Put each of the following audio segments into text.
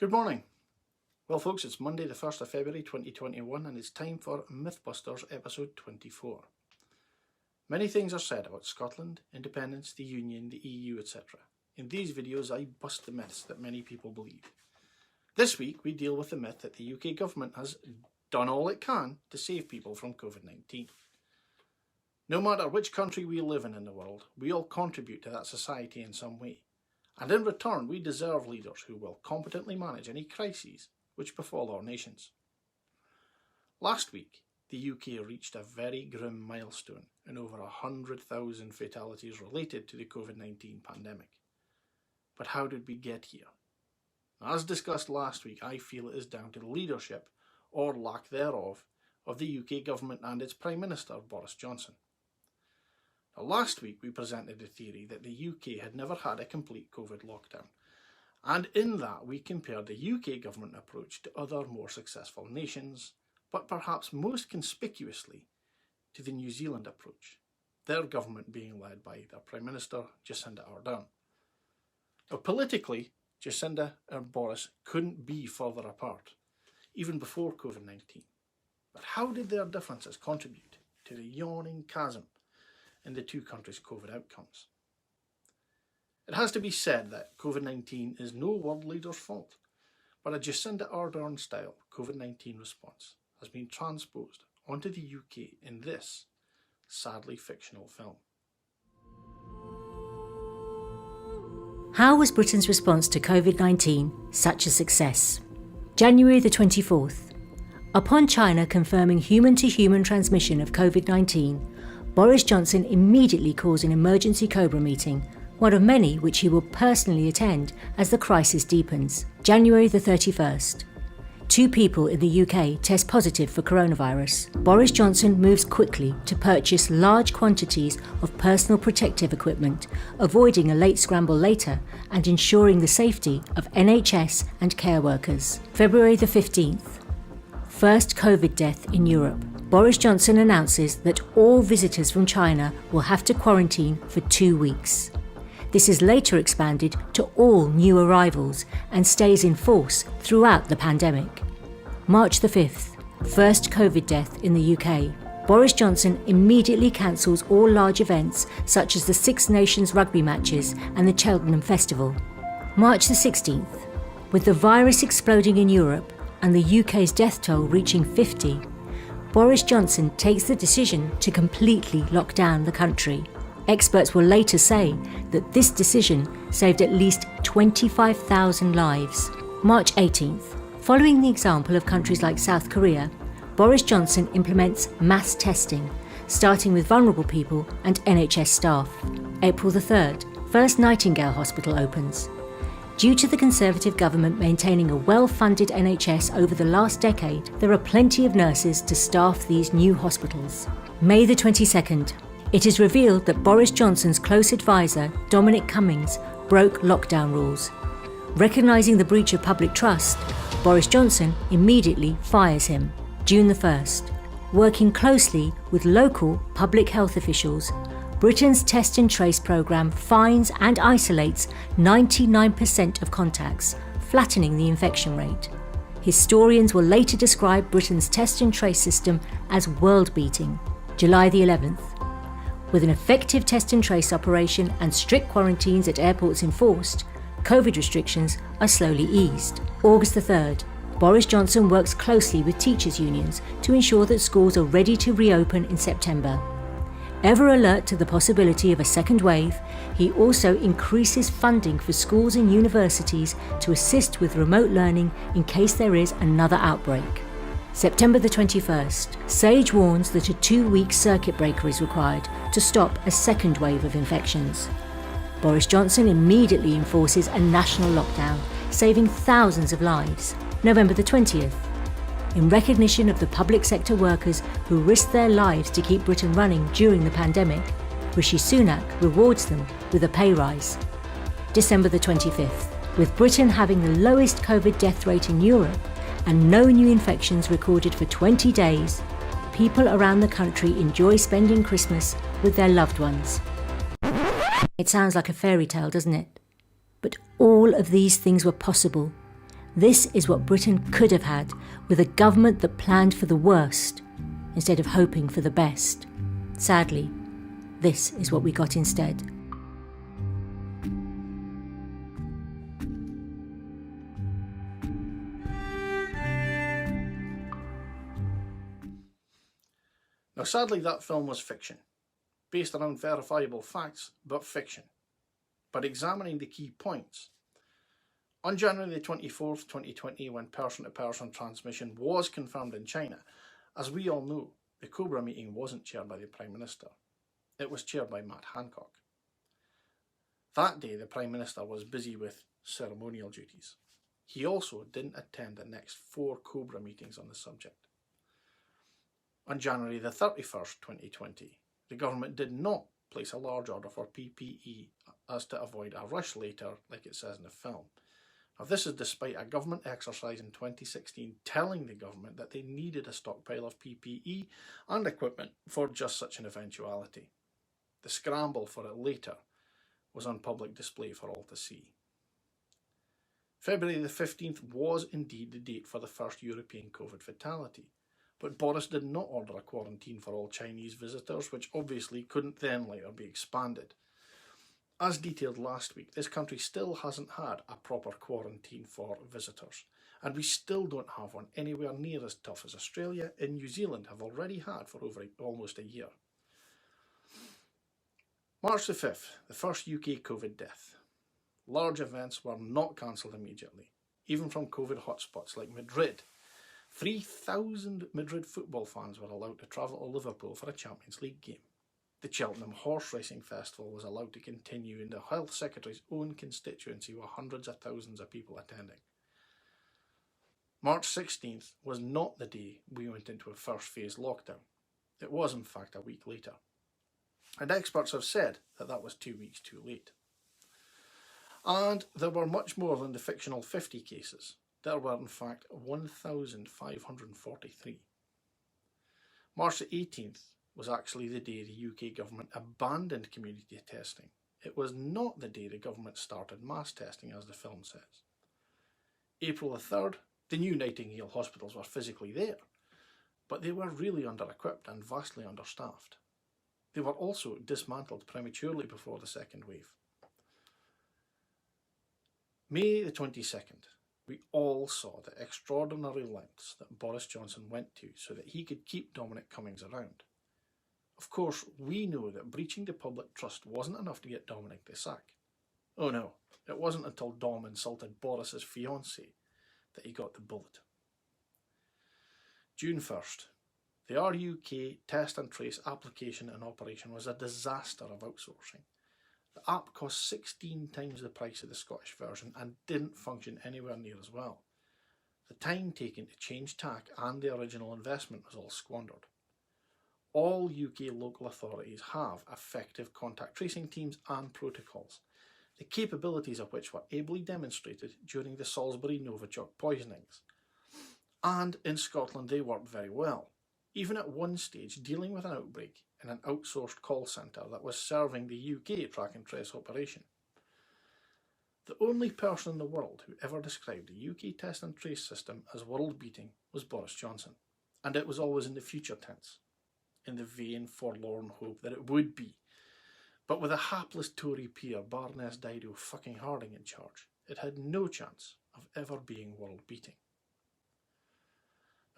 Good morning. Well folks, it's Monday the 1st of February 2021 and it's time for Mythbusters episode 24. Many things are said about Scotland, independence, the Union, the EU, etc. In these videos I bust the myths that many people believe. This week we deal with the myth that the UK government has done all it can to save people from COVID-19. No matter which country we live in the world, we all contribute to that society in some way. And in return, we deserve leaders who will competently manage any crises which befall our nations. Last week, the UK reached a very grim milestone in over 100,000 fatalities related to the COVID-19 pandemic. But how did we get here? As discussed last week, I feel it is down to the leadership, or lack thereof, of the UK government and its Prime Minister, Boris Johnson. Now, last week we presented the theory that the UK had never had a complete COVID lockdown, and in that we compared the UK government approach to other more successful nations, but perhaps most conspicuously to the New Zealand approach, their government being led by their Prime Minister, Jacinda Ardern. Now, politically, Jacinda and Boris couldn't be further apart, even before COVID-19. But how did their differences contribute to the yawning chasm in the two countries' COVID outcomes? It has to be said that COVID-19 is no world leader's fault, but a Jacinda Ardern-style COVID-19 response has been transposed onto the UK in this, sadly fictional film. How was Britain's response to COVID-19 such a success? January the 24th. Upon China confirming human-to-human transmission of COVID-19, Boris Johnson immediately calls an emergency Cobra meeting, one of many which he will personally attend as the crisis deepens. January the 31st. 2 people in the UK test positive for coronavirus. Boris Johnson moves quickly to purchase large quantities of personal protective equipment, avoiding a late scramble later and ensuring the safety of NHS and care workers. February the 15th. First COVID death in Europe. Boris Johnson announces that all visitors from China will have to quarantine for 2 weeks. This is later expanded to all new arrivals and stays in force throughout the pandemic. March the 5th, first COVID death in the UK. Boris Johnson immediately cancels all large events such as the Six Nations rugby matches and the Cheltenham Festival. March the 16th, with the virus exploding in Europe and the UK's death toll reaching 50, Boris Johnson takes the decision to completely lock down the country. Experts will later say that this decision saved at least 25,000 lives. March 18th. Following the example of countries like South Korea, Boris Johnson implements mass testing, starting with vulnerable people and NHS staff. April the 3rd. First Nightingale Hospital opens. Due to the Conservative government maintaining a well-funded NHS over the last decade, there are plenty of nurses to staff these new hospitals. May the 22nd. It is revealed that Boris Johnson's close advisor, Dominic Cummings, broke lockdown rules. Recognising the breach of public trust, Boris Johnson immediately fires him. June the 1st. Working closely with local public health officials, Britain's test and trace programme finds and isolates 99% of contacts, flattening the infection rate. Historians will later describe Britain's test and trace system as world-beating. July the 11th. With an effective test and trace operation and strict quarantines at airports enforced, COVID restrictions are slowly eased. August the 3rd. Boris Johnson works closely with teachers' unions to ensure that schools are ready to reopen in September. Ever alert to the possibility of a second wave, he also increases funding for schools and universities to assist with remote learning in case there is another outbreak. September the 21st. Sage warns that a 2-week circuit breaker is required to stop a second wave of infections. Boris Johnson immediately enforces a national lockdown, saving thousands of lives. November the 20th. In recognition of the public sector workers who risked their lives to keep Britain running during the pandemic, Rishi Sunak rewards them with a pay rise. December the 25th. With Britain having the lowest COVID death rate in Europe and no new infections recorded for 20 days, people around the country enjoy spending Christmas with their loved ones. It sounds like a fairy tale, doesn't it? But all of these things were possible This is what Britain could have had with a government that planned for the worst instead of hoping for the best. Sadly, this is what we got instead. Now sadly that film was fiction, based around verifiable facts, but fiction. But examining the key points, on January the 24th, 2020, when person-to-person transmission was confirmed in China, as we all know, the Cobra meeting wasn't chaired by the Prime Minister. It was chaired by Matt Hancock. That day the Prime Minister was busy with ceremonial duties. He also didn't attend the next 4 Cobra meetings on the subject. On January the 31st, 2020, the government did not place a large order for PPE as to avoid a rush later, like it says in the film. Now, this is despite a government exercise in 2016 telling the government that they needed a stockpile of PPE and equipment for just such an eventuality. The scramble for it later was on public display for all to see. February the 15th was indeed the date for the first European COVID fatality, but Boris did not order a quarantine for all Chinese visitors, which obviously couldn't then later be expanded. As detailed last week, this country still hasn't had a proper quarantine for visitors, and we still don't have one anywhere near as tough as Australia and New Zealand have already had for over almost a year. March the 5th, the first UK COVID death. Large events were not cancelled immediately, even from COVID hotspots like Madrid. 3,000 Madrid football fans were allowed to travel to Liverpool for a Champions League game. The Cheltenham Horse Racing Festival was allowed to continue in the Health Secretary's own constituency with hundreds of thousands of people attending. March 16th was not the day we went into a first phase lockdown. It was in fact a week later. And experts have said that that was 2 weeks too late. And there were much more than the fictional 50 cases. There were in fact 1,543. March the 18th was actually the day the UK government abandoned community testing. It was not the day the government started mass testing, as the film says. April the 3rd, the new Nightingale hospitals were physically there, but they were really under-equipped and vastly understaffed. They were also dismantled prematurely before the second wave. May the 22nd, we all saw the extraordinary lengths that Boris Johnson went to so that he could keep Dominic Cummings around. Of course, we know that breaching the public trust wasn't enough to get Dominic the sack. Oh no, it wasn't until Dom insulted Boris's fiancée that he got the bullet. June 1st, the RUK test and trace application and operation was a disaster of outsourcing. The app cost 16 times the price of the Scottish version and didn't function anywhere near as well. The time taken to change tack and the original investment was all squandered. All UK local authorities have effective contact tracing teams and protocols, the capabilities of which were ably demonstrated during the Salisbury Novichok poisonings. And in Scotland they worked very well, even at one stage dealing with an outbreak in an outsourced call centre that was serving the UK track and trace operation. The only person in the world who ever described the UK test and trace system as world-beating was Boris Johnson, and it was always in the future tense, in the vain forlorn hope that it would be. But with a hapless Tory peer, Baroness Dido fucking Harding in charge, it had no chance of ever being world-beating.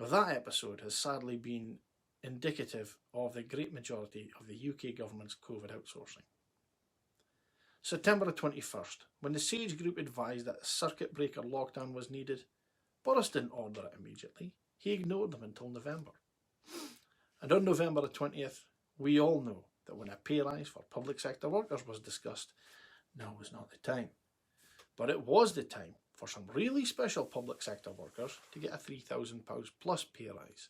Now that episode has sadly been indicative of the great majority of the UK government's COVID outsourcing. September the 21st, when the Sage Group advised that a circuit breaker lockdown was needed, Boris didn't order it immediately. He ignored them until November. And on November the 20th, we all know that when a pay rise for public sector workers was discussed, now was not the time. But it was the time for some really special public sector workers to get a £3,000 plus pay rise.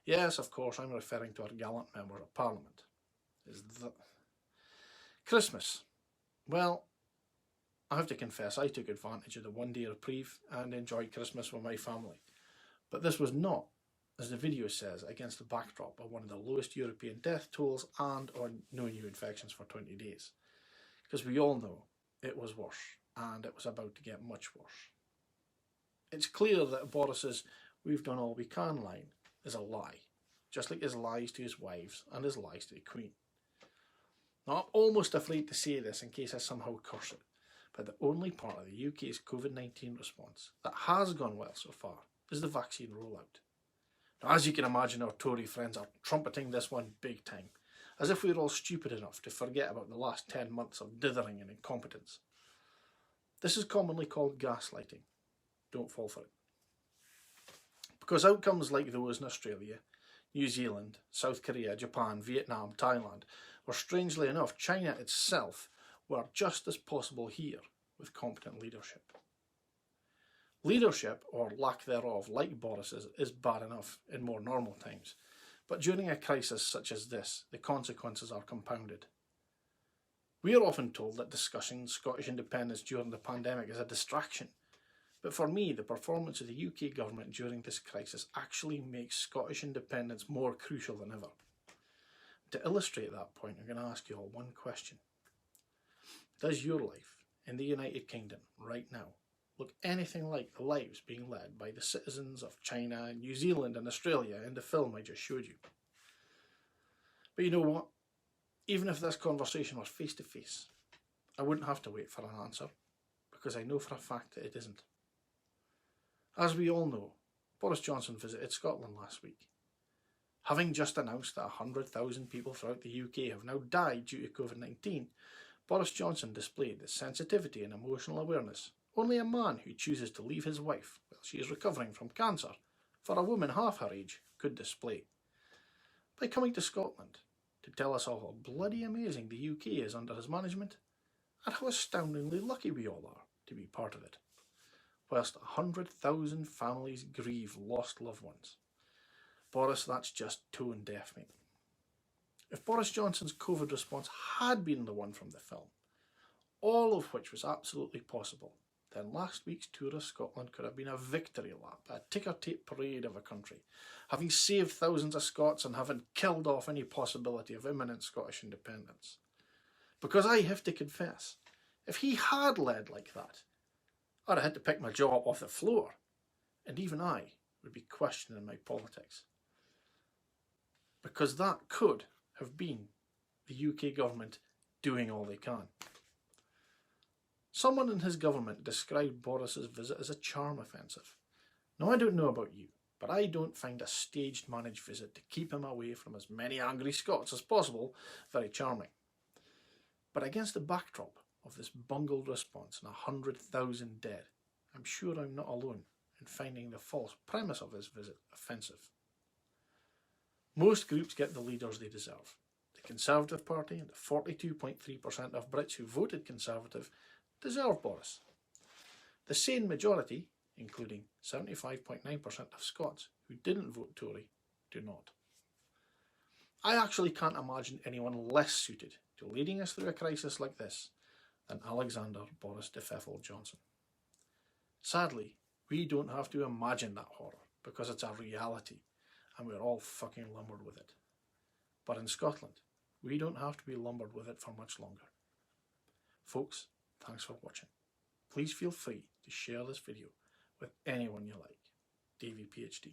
Yes, of course, I'm referring to our gallant members of Parliament. Christmas. Well, I have to confess I took advantage of the one-day reprieve and enjoyed Christmas with my family. But this was not, as the video says, against the backdrop of one of the lowest European death tolls and on no new infections for 20 days. Because we all know it was worse, and it was about to get much worse. It's clear that Boris's "we've done all we can" line is a lie, just like his lies to his wives and his lies to the Queen. Now, I'm almost afraid to say this in case I somehow curse it, but the only part of the UK's COVID-19 response that has gone well so far is the vaccine rollout. Now, as you can imagine, our Tory friends are trumpeting this one big time, as if we're all stupid enough to forget about the last 10 months of dithering and incompetence. This is commonly called gaslighting. Don't fall for it. Because outcomes like those in Australia, New Zealand, South Korea, Japan, Vietnam, Thailand, or strangely enough China itself, were just as possible here with competent leadership. Leadership, or lack thereof, like Boris's, is bad enough in more normal times, but during a crisis such as this, the consequences are compounded. We are often told that discussing Scottish independence during the pandemic is a distraction, but for me, the performance of the UK government during this crisis actually makes Scottish independence more crucial than ever. To illustrate that point, I'm going to ask you all one question. Does your life in the United Kingdom right now look anything like the lives being led by the citizens of China, New Zealand and Australia in the film I just showed you? But you know what? Even if this conversation was face to face, I wouldn't have to wait for an answer, because I know for a fact that it isn't. As we all know, Boris Johnson visited Scotland last week. Having just announced that 100,000 people throughout the UK have now died due to COVID-19, Boris Johnson displayed the sensitivity and emotional awareness only a man who chooses to leave his wife while she is recovering from cancer for a woman half her age could display. By coming to Scotland to tell us all how bloody amazing the UK is under his management, and how astoundingly lucky we all are to be part of it, whilst 100,000 families grieve lost loved ones. Boris, that's just tone deaf, mate. If Boris Johnson's COVID response had been the one from the film, all of which was absolutely possible, then last week's tour of Scotland could have been a victory lap, a ticker-tape parade of a country, having saved thousands of Scots and having killed off any possibility of imminent Scottish independence. Because I have to confess, if he had led like that, I'd have had to pick my jaw up off the floor, and even I would be questioning my politics. Because that could have been the UK government doing all they can. Someone in his government described Boris's visit as a charm offensive. Now, I don't know about you, but I don't find a staged managed visit to keep him away from as many angry Scots as possible very charming. But against the backdrop of this bungled response and 100,000 dead, I'm sure I'm not alone in finding the false premise of his visit offensive. Most groups get the leaders they deserve. The Conservative Party and the 42.3% of Brits who voted Conservative deserve Boris. The sane majority, including 75.9% of Scots who didn't vote Tory, do not. I actually can't imagine anyone less suited to leading us through a crisis like this than Alexander Boris de Pfeffel Johnson. Sadly, we don't have to imagine that horror because it's a reality and we're all fucking lumbered with it. But in Scotland, we don't have to be lumbered with it for much longer. Folks, thanks for watching. Please feel free to share this video with anyone you like. DaviePHD.